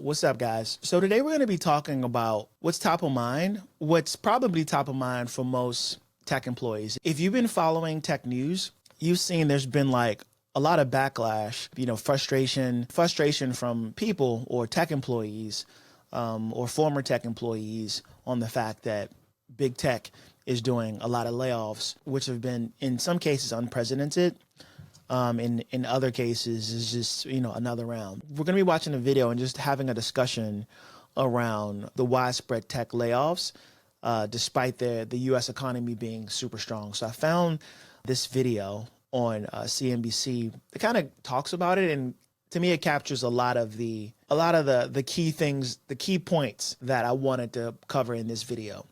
What's up, guys? So today we're going to be talking about what's top of mind, what's probably top of mind for most tech employees. If you've been following tech news, you've seen there's been like a lot of backlash, frustration from people or tech employees or former tech employees on the fact that big tech is doing a lot of layoffs, which have been in some cases unprecedented. In other cases is just, another round. We're going to be watching a video and just having a discussion around the widespread tech layoffs, despite the U.S. economy being super strong. So I found this video on CNBC that kind of talks about it, and to me, it captures a lot of the key things, the key points that I wanted to cover in this video.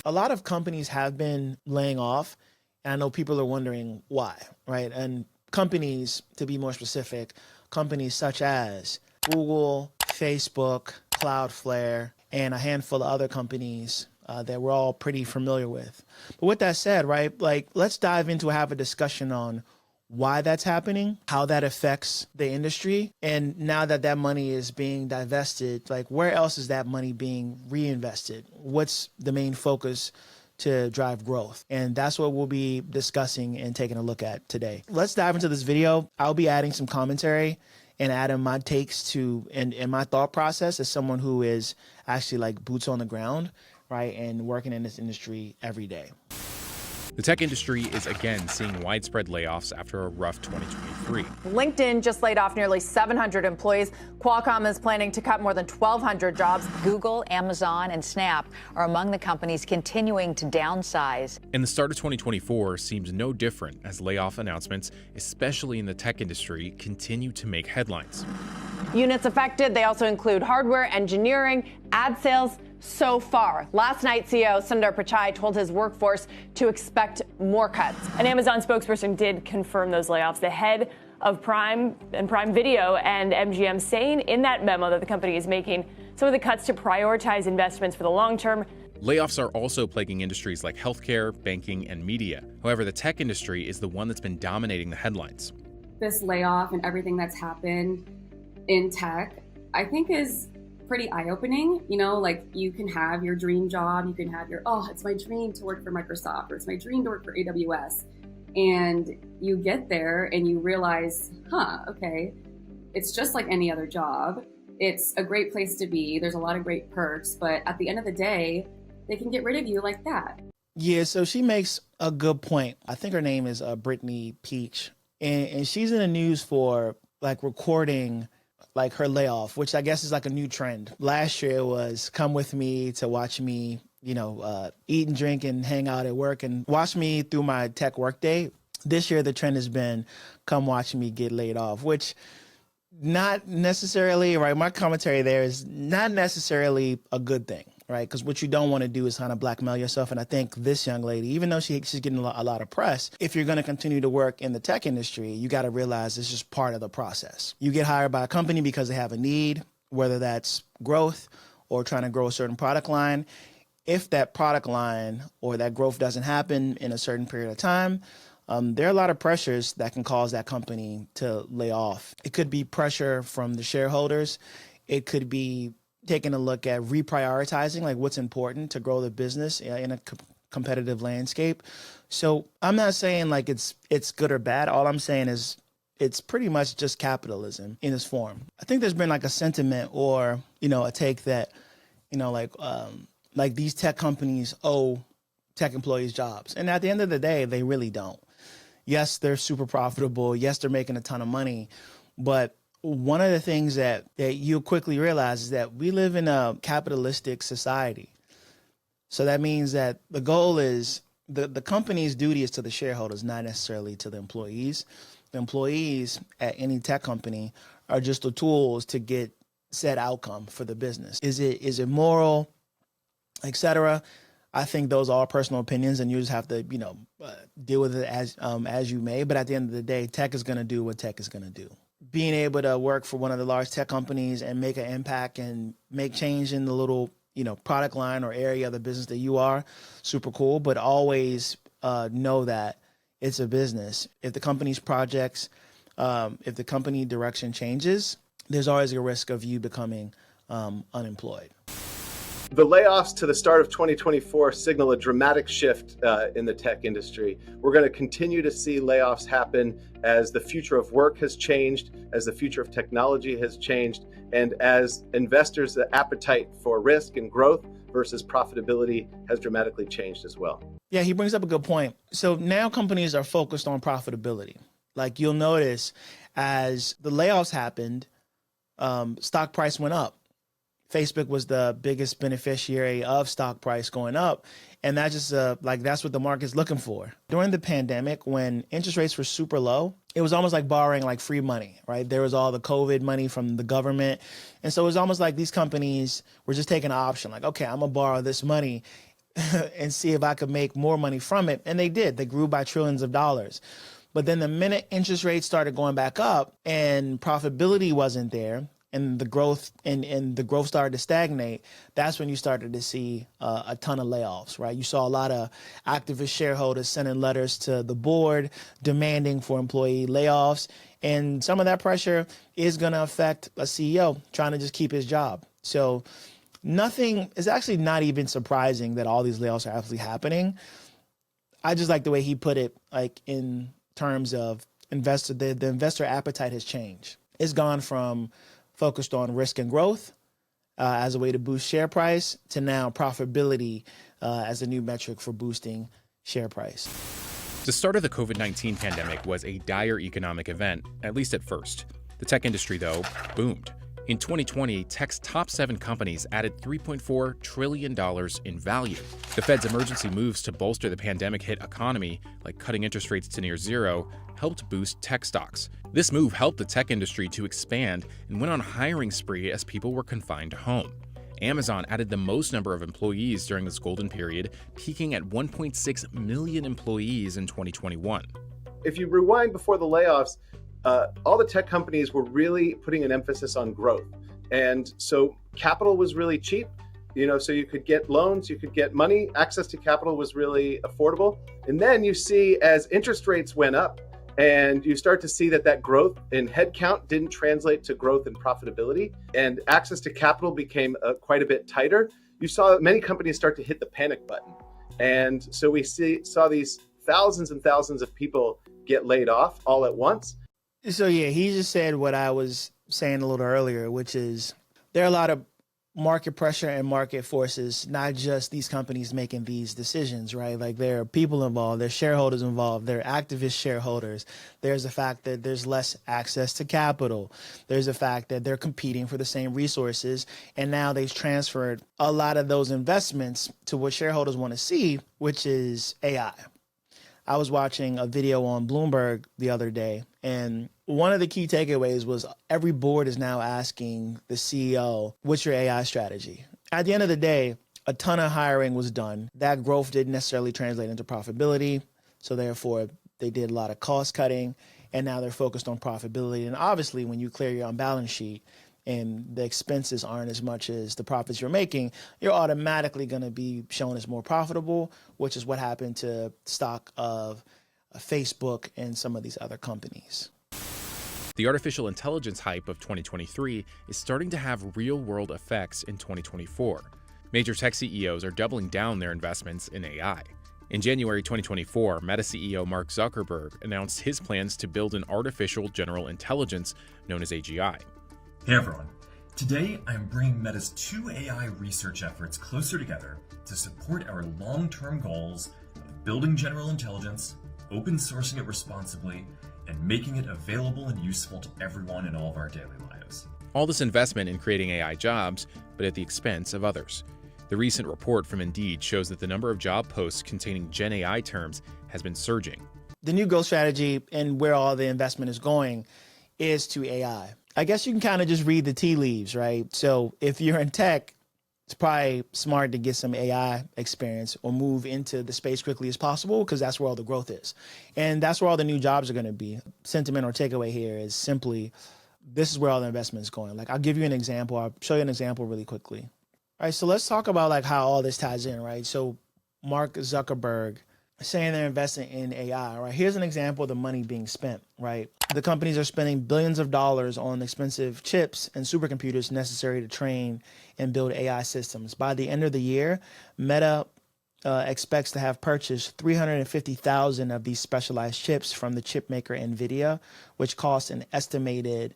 A lot of companies have been laying off, and I know people are wondering why, right? And companies, to be more specific, companies such as Google, Facebook, Cloudflare, and a handful of other companies that we're all pretty familiar with. But with that said, right, let's dive into have a discussion on why that's happening, how that affects the industry, and now that that money is being divested, where else is that money being reinvested? What's the main focus to drive growth? And that's what we'll be discussing and taking a look at today. Let's dive into this video. I'll be adding some commentary and adding my takes to and my thought process as someone who is actually boots on the ground, right, and working in this industry every day. The tech industry is again seeing widespread layoffs after a rough 2023. LinkedIn just laid off nearly 700 employees. Qualcomm is planning to cut more than 1,200 jobs. Google, Amazon, and Snap are among the companies continuing to downsize. And the start of 2024 seems no different as layoff announcements, especially in the tech industry, continue to make headlines. Units affected, they also include hardware, engineering, ad sales. So far, last night, CEO Sundar Pichai told his workforce to expect more cuts. An Amazon spokesperson did confirm those layoffs. The head of Prime and Prime Video and MGM saying in that memo that the company is making some of the cuts to prioritize investments for the long term. Layoffs are also plaguing industries like healthcare, banking, and media. However, the tech industry is the one that's been dominating the headlines. This layoff and everything that's happened in tech, I think is pretty eye-opening. You can have your dream job, you can have it's my dream to work for Microsoft, or it's my dream to work for AWS. And you get there and you realize, okay, it's just like any other job. It's a great place to be. There's a lot of great perks, but at the end of the day, they can get rid of you like that. Yeah, so she makes a good point. I think her name is Brittany Peach, and she's in the news for recording her layoff, which I guess is a new trend. Last year it was come with me to watch me, eat and drink and hang out at work and watch me through my tech workday. This year the trend has been come watch me get laid off, which not necessarily, right? My commentary there is not necessarily a good thing, right? Because what you don't want to do is kind of blackmail yourself. And I think this young lady, even though she's getting a lot of press, if you're going to continue to work in the tech industry, you got to realize it's just part of the process. You get hired by a company because they have a need, whether that's growth or trying to grow a certain product line. If that product line or that growth doesn't happen in a certain period of time, there are a lot of pressures that can cause that company to lay off. It could be pressure from the shareholders. It could be taking a look at reprioritizing, what's important to grow the business in a competitive landscape. So I'm not saying it's good or bad. All I'm saying is it's pretty much just capitalism in its form. I think there's been a sentiment or, a take that, these tech companies owe tech employees jobs. And at the end of the day, they really don't. Yes, they're super profitable. Yes, they're making a ton of money. But one of the things that you quickly realize is that we live in a capitalistic society. So that means that the goal is the company's duty is to the shareholders, not necessarily to the employees. The employees at any tech company are just the tools to get said outcome for the business. Is it moral, et cetera? I think those are all personal opinions, and you just have to, deal with it as you may. But at the end of the day, tech is going to do what tech is going to do. Being able to work for one of the large tech companies and make an impact and make change in the little, product line or area of the business that you are, super cool. But always know that it's a business. If the company's projects, if the company direction changes, there's always a risk of you becoming unemployed. The layoffs to the start of 2024 signal a dramatic shift in the tech industry. We're going to continue to see layoffs happen as the future of work has changed, as the future of technology has changed, and as investors' appetite for risk and growth versus profitability has dramatically changed as well. Yeah, he brings up a good point. So now companies are focused on profitability. Like you'll notice as the layoffs happened, stock price went up. Facebook was the biggest beneficiary of stock price going up. And that's just that's what the market's looking for. During the pandemic, when interest rates were super low, it was almost like borrowing like free money, right? There was all the COVID money from the government. And so it was almost like these companies were just taking an option, like, okay, I'm gonna borrow this money and see if I could make more money from it. And they did. They grew by trillions of dollars. But then the minute interest rates started going back up and profitability wasn't there, and the growth started to stagnate, that's when you started to see a ton of layoffs, right? You saw a lot of activist shareholders sending letters to the board demanding for employee layoffs. And some of that pressure is going to affect a CEO trying to just keep his job. So it's actually not even surprising that all these layoffs are actually happening. I just like the way he put it, like in terms of the investor appetite has changed. It's gone from focused on risk and growth as a way to boost share price to now profitability as a new metric for boosting share price. The start of the COVID-19 pandemic was a dire economic event, at least at first. The tech industry, though, boomed. In 2020, tech's top 7 companies added $3.4 trillion in value. The Fed's emergency moves to bolster the pandemic-hit economy, like cutting interest rates to near zero, helped boost tech stocks. This move helped the tech industry to expand and went on a hiring spree as people were confined to home. Amazon added the most number of employees during this golden period, peaking at 1.6 million employees in 2021. If you rewind before the layoffs, all the tech companies were really putting an emphasis on growth. And so capital was really cheap, so you could get loans, you could get money, access to capital was really affordable. And then you see as interest rates went up and you start to see that growth in headcount didn't translate to growth in profitability and access to capital became quite a bit tighter. You saw many companies start to hit the panic button. And so we saw these thousands and thousands of people get laid off all at once. So yeah, he just said what I was saying a little earlier, which is there are a lot of market pressure and market forces, not just these companies making these decisions, right? Like there are people involved, there's shareholders involved, there are activist shareholders. There's the fact that there's less access to capital. There's the fact that they're competing for the same resources. And now they've transferred a lot of those investments to what shareholders want to see, which is AI. I was watching a video on Bloomberg the other day, and one of the key takeaways was every board is now asking the CEO, what's your AI strategy? At the end of the day, a ton of hiring was done. That growth didn't necessarily translate into profitability. So therefore, they did a lot of cost cutting, and now they're focused on profitability. And obviously, when you clear your own balance sheet and the expenses aren't as much as the profits you're making, you're automatically going to be shown as more profitable, which is what happened to stock of Facebook and some of these other companies. The artificial intelligence hype of 2023 is starting to have real-world effects in 2024. Major tech CEOs are doubling down their investments in AI. In January 2024, Meta CEO Mark Zuckerberg announced his plans to build an artificial general intelligence known as AGI. Hey everyone, today I'm bringing Meta's 2 AI research efforts closer together to support our long-term goals of building general intelligence, open sourcing it responsibly, and making it available and useful to everyone in all of our daily lives. All this investment in creating AI jobs, but at the expense of others. The recent report from Indeed shows that the number of job posts containing Gen AI terms has been surging. The new growth strategy and where all the investment is going is to AI. I guess you can kind of just read the tea leaves, right? So if you're in tech, it's probably smart to get some AI experience or move into the space quickly as possible because that's where all the growth is. And that's where all the new jobs are going to be. Sentiment or takeaway here is simply, this is where all the investment is going. Like I'll give you an example. I'll show you an example really quickly. All right, so let's talk about like how all this ties in, right? So Mark Zuckerberg saying they're investing in AI, right? Here's an example of the money being spent, right? The companies are spending billions of dollars on expensive chips and supercomputers necessary to train and build AI systems. By the end of the year, Meta expects to have purchased 350,000 of these specialized chips from the chip maker NVIDIA, which costs an estimated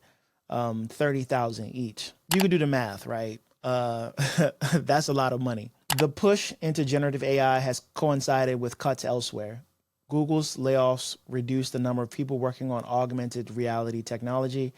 30,000 each. You can do the math, right? That's a lot of money. The push into generative AI has coincided with cuts elsewhere. Google's layoffs reduced the number of people working on augmented reality technology.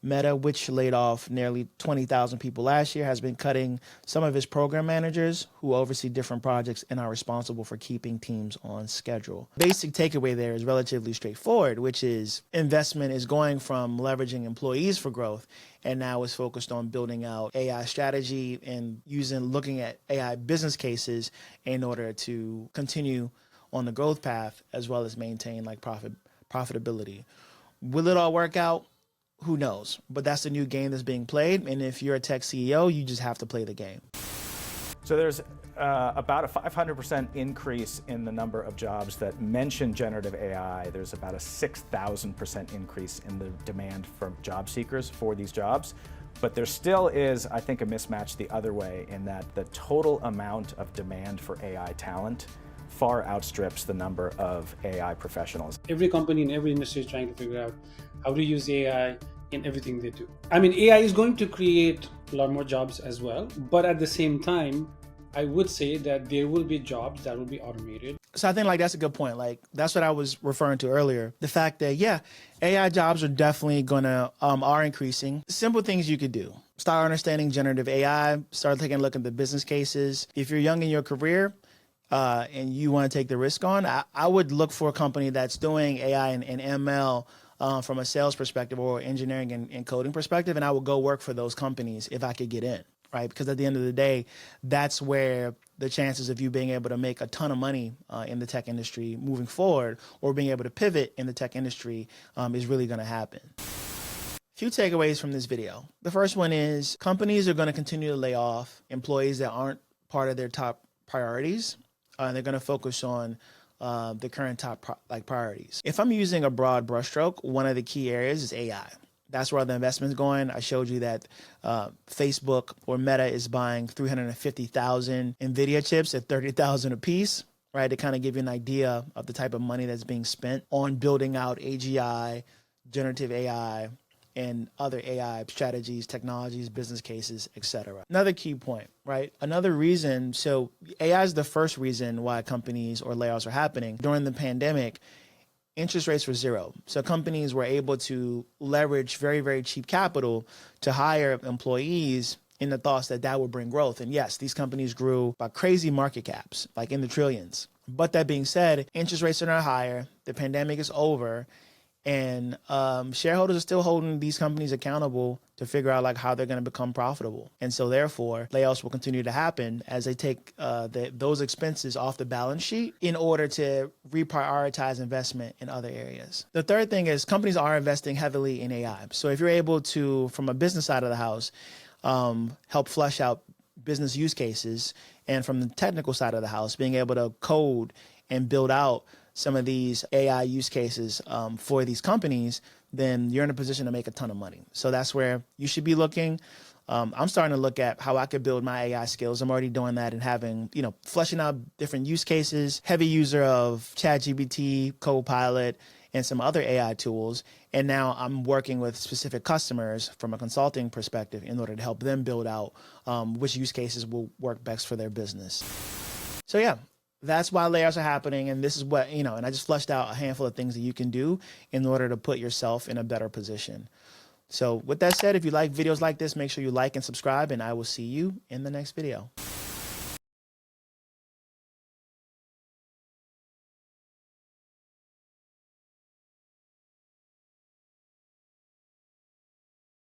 Meta, which laid off nearly 20,000 people last year, has been cutting some of its program managers who oversee different projects and are responsible for keeping teams on schedule. Basic takeaway there is relatively straightforward, which is investment is going from leveraging employees for growth and now is focused on building out AI strategy and looking at AI business cases in order to continue on the growth path as well as maintain like profitability. Will it all work out? Who knows? But that's the new game that's being played. And if you're a tech CEO, you just have to play the game. So there's about a 500% increase in the number of jobs that mention generative AI. There's about a 6,000% increase in the demand from job seekers for these jobs. But there still is, I think, a mismatch the other way in that the total amount of demand for AI talent far outstrips the number of AI professionals. Every company in every industry is trying to figure out how to use AI in everything they do. I mean, AI is going to create a lot more jobs as well, but at the same time, I would say that there will be jobs that will be automated. So I think like that's a good point. Like that's what I was referring to earlier. The fact that, yeah, AI jobs are definitely are increasing. Simple things you could do. Start understanding generative AI, start taking a look at the business cases. If you're young in your career, and you want to take the risk on, I would look for a company that's doing AI and ML from a sales perspective or engineering and coding perspective, and I would go work for those companies if I could get in, right? Because at the end of the day, that's where the chances of you being able to make a ton of money in the tech industry moving forward or being able to pivot in the tech industry is really going to happen. Few takeaways from this video. The first one is companies are going to continue to lay off employees that aren't part of their top priorities. They're going to focus on the current top priorities. If I'm using a broad brushstroke, one of the key areas is AI. That's where the investment's going. I showed you that Facebook or Meta is buying 350,000 NVIDIA chips at 30,000 a piece, right? To kind of give you an idea of the type of money that's being spent on building out AGI, generative AI, and other AI strategies, technologies, business cases, etc. Another key point, right? Another reason, so AI is the first reason why companies or layoffs are happening. During the pandemic, interest rates were zero. So companies were able to leverage very, very cheap capital to hire employees in the thoughts that that would bring growth. And yes, these companies grew by crazy market caps, like in the trillions. But that being said, interest rates are not higher. The pandemic is over. And shareholders are still holding these companies accountable to figure out like how they're going to become profitable. And so therefore, layoffs will continue to happen as they take those expenses off the balance sheet in order to reprioritize investment in other areas. The third thing is companies are investing heavily in AI. So if you're able to, from a business side of the house, help flesh out business use cases, and from the technical side of the house, being able to code and build out some of these AI use cases for these companies, then you're in a position to make a ton of money. So that's where you should be looking. I'm starting to look at how I could build my AI skills. I'm already doing that and having, fleshing out different use cases, heavy user of ChatGPT, Copilot, and some other AI tools. And now I'm working with specific customers from a consulting perspective in order to help them build out which use cases will work best for their business. So yeah. That's why layoffs are happening, and this is what, and I just fleshed out a handful of things that you can do in order to put yourself in a better position. So with that said, if you like videos like this, make sure you like and subscribe, and I will see you in the next video.